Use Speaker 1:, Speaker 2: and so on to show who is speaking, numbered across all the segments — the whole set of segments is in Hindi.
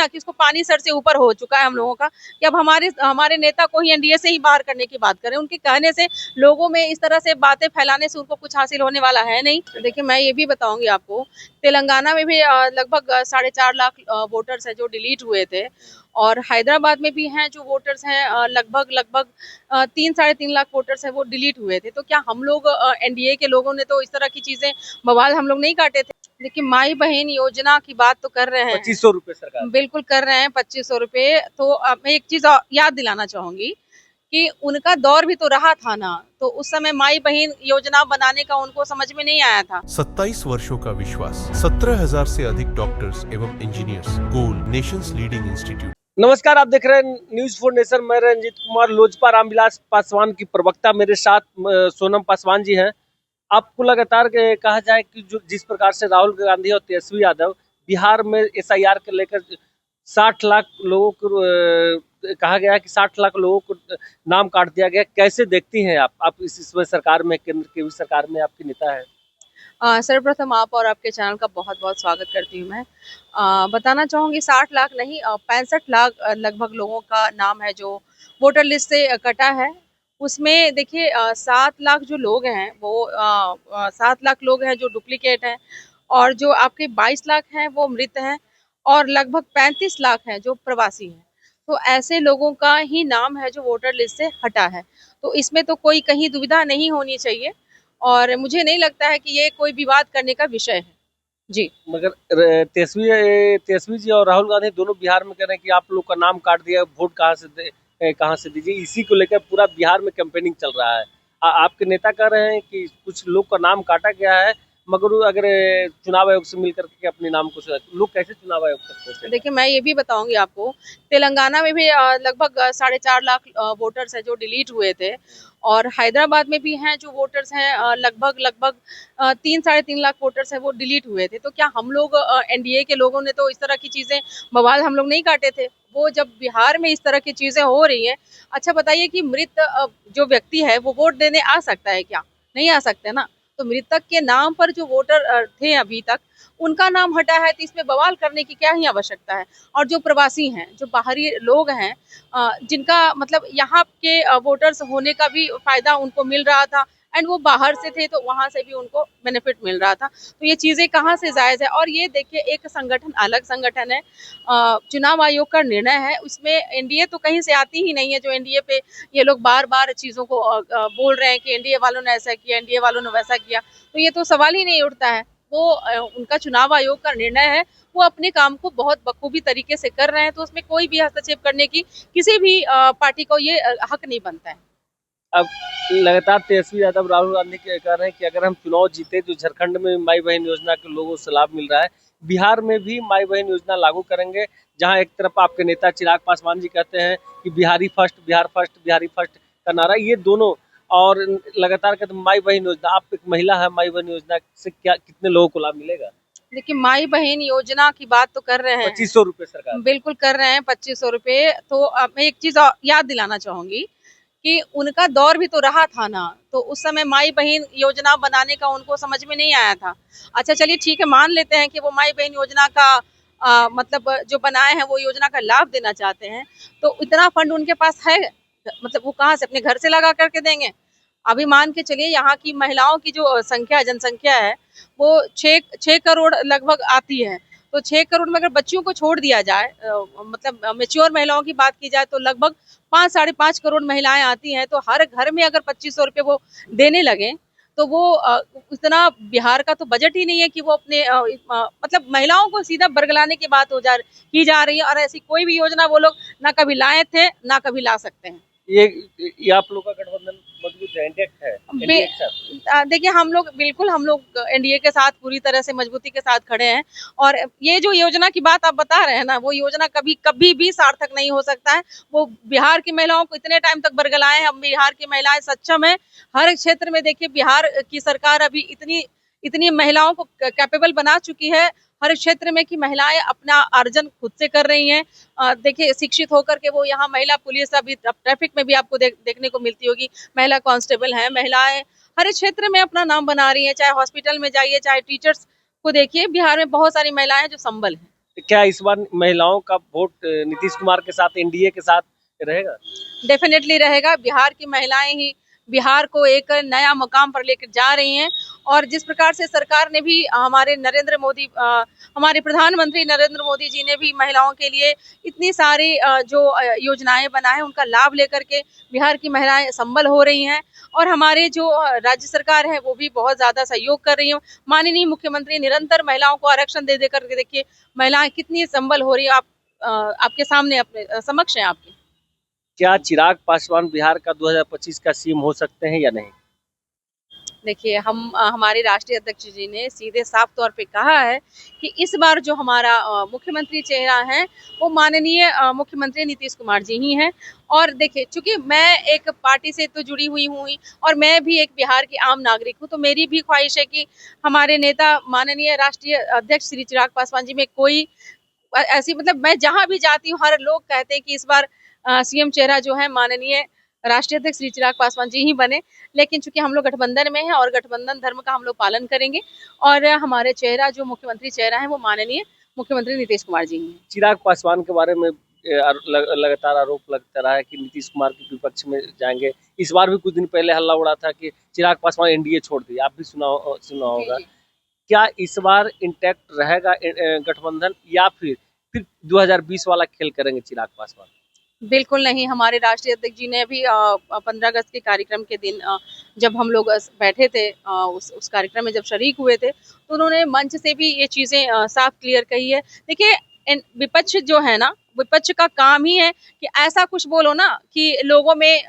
Speaker 1: ना कि उसको पानी सर से ऊपर हो चुका है हम लोगों का कि अब हमारे हमारे नेता को ही एनडीए से ही बाहर करने की बात करें। उनके कहने से, लोगों में इस तरह से बातें फैलाने से उनको कुछ हासिल होने वाला है नहीं। देखिए, मैं ये भी बताऊंगी आपको, तेलंगाना में भी लगभग 4.5 लाख वोटर्स हैं जो डिलीट हुए थे, और हैदराबाद में भी हैं जो वोटर्स हैं लगभग लगभग 3-3.5 लाख वोटर्स हैं वो डिलीट हुए थे। तो क्या हम लोग एनडीए के लोगों ने तो इस तरह की चीजें, बवाल हम लोग नहीं काटे थे? देखिए, माई बहन योजना की बात तो कर रहे हैं,
Speaker 2: 2500 रुपए सरकार
Speaker 1: बिल्कुल कर रहे हैं 2500 रुपए। तो मैं एक चीज याद दिलाना चाहूंगी कि उनका दौर भी तो रहा था ना, तो उस समय माई बहन योजना बनाने का उनको समझ में नहीं आया था।
Speaker 3: 27 वर्षों का विश्वास, 17,000 से अधिक डॉक्टर्स एवं engineers, gold Nations leading institute.
Speaker 2: नमस्कार, आप देख रहे हैं न्यूज फॉर नेशन। मैं रंजीत कुमार। लोजपा रामविलास पासवान की प्रवक्ता मेरे साथ सोनम पासवान जी हैं। आपको लगातार कहा जाए कि जो जिस प्रकार से राहुल गांधी और तेजस्वी यादव बिहार में एसआईआर के लेकर 60 लाख लोगों को कहा गया कि 60 लाख लोगों को नाम काट दिया गया, कैसे देखती हैं आप इसमें सरकार में, केंद्र की सरकार में आपकी नेता है?
Speaker 1: सर्वप्रथम आप और आपके चैनल का बहुत बहुत स्वागत करती हूँ मैं। बताना चाहूँगी 60 लाख नहीं, 65 लाख लगभग लोगों का नाम है जो वोटर लिस्ट से कटा है। उसमें देखिए 7 लाख जो लोग हैं वो 7 लाख लोग हैं जो डुप्लीकेट हैं, और जो आपके 22 लाख हैं वो मृत हैं, और लगभग 35 लाख हैं जो प्रवासी हैं। तो ऐसे लोगों का ही नाम है जो वोटर लिस्ट से हटा है। तो इसमें तो कोई कहीं दुविधा नहीं होनी चाहिए, और मुझे नहीं लगता है कि ये कोई विवाद करने का विषय है जी।
Speaker 2: मगर तेजस्वी जी और राहुल गांधी दोनों बिहार में कह रहे हैं कि आप लोग का नाम काट दिया, वोट कहाँ से दीजिए। इसी को लेकर पूरा बिहार में कैंपेनिंग चल रहा है। आपके नेता कह रहे हैं कि कुछ लोग का नाम काटा गया है, मगर अगर चुनाव आयोग से मिलकर के अपने नाम को लोग कैसे चुनाव आयोग तक पहुंचे?
Speaker 1: देखिए, मैं ये भी बताऊंगी आपको, तेलंगाना में भी लगभग 4.5 लाख वोटर्स हैं जो डिलीट हुए थे, और हैदराबाद में भी हैं जो वोटर्स हैं लगभग लगभग 3-3.5 लाख वोटर्स हैं वो डिलीट हुए थे। तो क्या हम लोग एनडीए के लोगों ने तो इस तरह की चीजें, बवाल हम लोग नहीं काटे थे? वो जब बिहार में इस तरह की चीजें हो रही हैं, अच्छा बताइए कि मृत जो व्यक्ति है वो वोट देने आ सकता है क्या? नहीं आ सकते ना। तो मृतक के नाम पर जो वोटर थे अभी तक, उनका नाम हटा है, तो इसमें बवाल करने की क्या ही आवश्यकता है? और जो प्रवासी हैं, जो बाहरी लोग हैं, जिनका मतलब यहाँ के वोटर्स होने का भी फायदा उनको मिल रहा था, एंड वो बाहर से थे तो वहां से भी उनको बेनिफिट मिल रहा था। तो ये चीजें कहाँ से जायज है? और ये देखिए, एक संगठन अलग संगठन है, चुनाव आयोग का निर्णय है, उसमें एनडीए तो कहीं से आती ही नहीं है। जो एनडीए पे ये लोग बार बार चीजों को बोल रहे हैं कि एनडीए वालों ने ऐसा किया, एनडीए वालों ने वैसा किया, तो ये तो सवाल ही नहीं उठता है। वो उनका चुनाव आयोग का निर्णय है, वो अपने काम को बहुत बखूबी तरीके से कर रहे हैं, तो उसमें कोई भी हस्तक्षेप करने की किसी भी पार्टी को ये हक नहीं बनता है।
Speaker 2: अब लगातार तेजस्वी यादव राहुल गांधी कह रहे हैं कि अगर हम चुनाव जीते तो झारखंड में माई बहन योजना के लोगों से लाभ मिल रहा है, बिहार में भी माई बहन योजना लागू करेंगे। जहां एक तरफ आपके नेता चिराग पासवान जी कहते हैं कि बिहारी फर्स्ट, बिहारी फर्स्ट का नारा, ये दोनों और लगातार कहते हैं माई बहन योजना। आप एक महिला है, माई बहन योजना से क्या कितने लोगों को लाभ मिलेगा?
Speaker 1: देखिए, माई बहन योजना की बात तो कर रहे हैं,
Speaker 2: 2500 रुपए सरकार
Speaker 1: बिल्कुल कर रहे हैं 2500 रुपए। तो मैं एक चीज याद दिलाना चाहूंगी कि उनका दौर भी तो रहा था ना, तो उस समय माई बहन योजना बनाने का उनको समझ में नहीं आया था। अच्छा चलिए ठीक है, मान लेते हैं कि वो माई बहन योजना का मतलब जो बनाए हैं वो योजना का लाभ देना चाहते हैं, तो इतना फंड उनके पास है, मतलब वो कहाँ से अपने घर से लगा करके देंगे? अभी मान के चलिए, यहाँ की महिलाओं की जो जनसंख्या है वो 6 करोड़ लगभग आती है। तो 6 करोड़ में अगर बच्चियों को छोड़ दिया जाए, मतलब मेच्योर महिलाओं की बात की जाए, तो लगभग 5-5.5 करोड़ महिलाएं आती हैं। तो हर घर में अगर 2500 रुपये वो देने लगे, तो वो इतना बिहार का तो बजट ही नहीं है कि वो अपने मतलब महिलाओं को सीधा बरगलाने की बात की जा रही है। और ऐसी कोई भी योजना वो लोग ना कभी लाए थे, ना कभी ला सकते हैं।
Speaker 2: ये आप लोग का गठबंधन मजबूत है, इंटैक्ट है?
Speaker 1: देखिए, हम लोग एनडीए के साथ पूरी तरह से मजबूती के साथ खड़े हैं, और ये जो योजना की बात आप बता रहे हैं ना, वो योजना कभी भी सार्थक नहीं हो सकता है। वो बिहार की महिलाओं को इतने टाइम तक बरगलाए हैं। हम बिहार की महिलाएं सक्षम है हर क्षेत्र में। देखिए, बिहार की सरकार अभी इतनी महिलाओं को कैपेबल बना चुकी है हर क्षेत्र में कि महिलाएं अपना अर्जन खुद से कर रही हैं। देखिए, शिक्षित होकर के वो यहाँ महिला पुलिस, अभी ट्रैफिक में भी आपको देखने को मिलती होगी, महिला कांस्टेबल हैं। महिलाएं हर क्षेत्र में अपना नाम बना रही हैं, चाहे हॉस्पिटल में जाइए, चाहे टीचर्स को देखिए। बिहार में बहुत सारी महिलाएं जो संबल हैं।
Speaker 2: क्या इस बार महिलाओं का वोट नीतीश कुमार के साथ, एनडीए के साथ रहेगा?
Speaker 1: डेफिनेटली रहेगा। बिहार की महिलाएं ही बिहार को एक नया मुकाम पर लेकर जा रही हैं और जिस प्रकार से सरकार ने भी हमारे प्रधानमंत्री नरेंद्र मोदी जी ने भी महिलाओं के लिए इतनी सारी जो योजनाएं बनाए उनका लाभ लेकर के बिहार की महिलाएं संबल हो रही हैं और हमारे जो राज्य सरकार है वो भी बहुत ज्यादा सहयोग कर रही है। माननीय मुख्यमंत्री निरंतर महिलाओं को आरक्षण दे देकर के देखिए महिलाएं कितनी संबल हो रही है। आपके सामने अपने समक्ष है आपके।
Speaker 2: क्या चिराग पासवान बिहार का 2025 का सीएम हो सकते हैं या नहीं?
Speaker 1: देखिए हमारे राष्ट्रीय अध्यक्ष जी ने सीधे साफ तौर पे कहा है कि इस बार जो हमारा मुख्यमंत्री चेहरा है वो माननीय मुख्यमंत्री नीतीश कुमार जी ही हैं। और देखिए चूंकि मैं एक पार्टी से तो जुड़ी हुई हूँ और मैं भी एक बिहार की आम नागरिक हूँ तो मेरी भी ख्वाहिश है कि हमारे नेता माननीय राष्ट्रीय अध्यक्ष श्री चिराग पासवान जी में कोई ऐसी मतलब मैं जहां भी जाती हूँ हर लोग कहते हैं कि इस बार सीएम चेहरा जो है माननीय राष्ट्रीय अध्यक्ष श्री चिराग पासवान जी ही बने। लेकिन चूंकि हम लोग गठबंधन में हैं और गठबंधन धर्म का हम लोग पालन करेंगे और हमारे चेहरा जो मुख्यमंत्री चेहरा है वो माननीय मुख्यमंत्री नीतीश कुमार जी ही हैं।
Speaker 2: चिराग पासवान के बारे में लगातार आरोप लगता रहा है कि नीतीश कुमार के विपक्ष में जाएंगे। इस बार भी कुछ दिन पहले हल्ला उड़ा था कि चिराग पासवान एनडीए छोड़ दिए, आप भी सुना होगा। क्या इस बार इंटैक्ट रहेगा गठबंधन या फिर 2020 वाला खेल करेंगे चिराग पासवान?
Speaker 1: बिल्कुल नहीं। हमारे राष्ट्रीय अध्यक्ष जी ने भी 15 अगस्त के कार्यक्रम के दिन जब हम लोग बैठे थे उस कार्यक्रम में जब शरीक हुए थे तो उन्होंने मंच से भी ये चीजें साफ क्लियर कही है। देखिए विपक्ष जो है ना, विपक्ष का काम ही है कि ऐसा कुछ बोलो ना कि लोगों में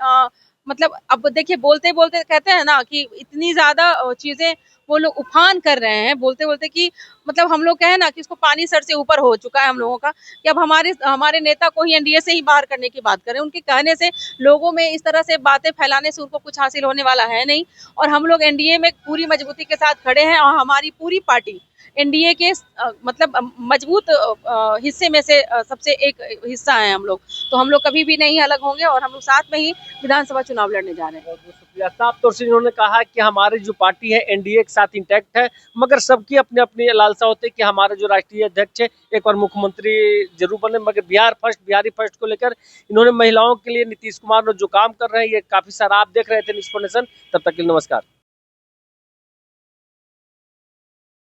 Speaker 1: मतलब अब देखिए बोलते बोलते कहते हैं ना कि इतनी ज्यादा चीजें वो लोग उफान कर रहे हैं बोलते बोलते कि मतलब हम लोग कहें ना कि इसको पानी सर से ऊपर हो चुका है हम लोगों का कि अब हमारे नेता को ही एनडीए से ही बाहर करने की बात करें। उनके कहने से लोगों में इस तरह से बातें फैलाने से उनको कुछ हासिल होने वाला है नहीं और हम लोग एनडीए में पूरी मजबूती के साथ खड़े हैं और हमारी पूरी पार्टी एनडीए के मतलब मजबूत हिस्से में से सबसे एक हिस्सा है हम लोग। तो हम लोग कभी भी नहीं अलग होंगे और हम लोग साथ में ही विधानसभा चुनाव लड़ने जा रहे हैं।
Speaker 2: बहुत बहुत शुक्रिया। साफ तौर से इन्होंने कहा कि हमारी जो पार्टी है एनडीए के साथ इंटैक्ट है, मगर सबकी अपनी अपनी लालसा होती है कि हमारे जो राष्ट्रीय अध्यक्ष है एक बार मुख्यमंत्री जरूर बने। मगर बिहारी फर्स्ट को लेकर इन्होंने महिलाओं के लिए नीतीश कुमार जो काम कर रहे हैं ये काफी सारा आप देख रहे थे न्यूज़ फॉर नेशन। तब तक के लिए नमस्कार।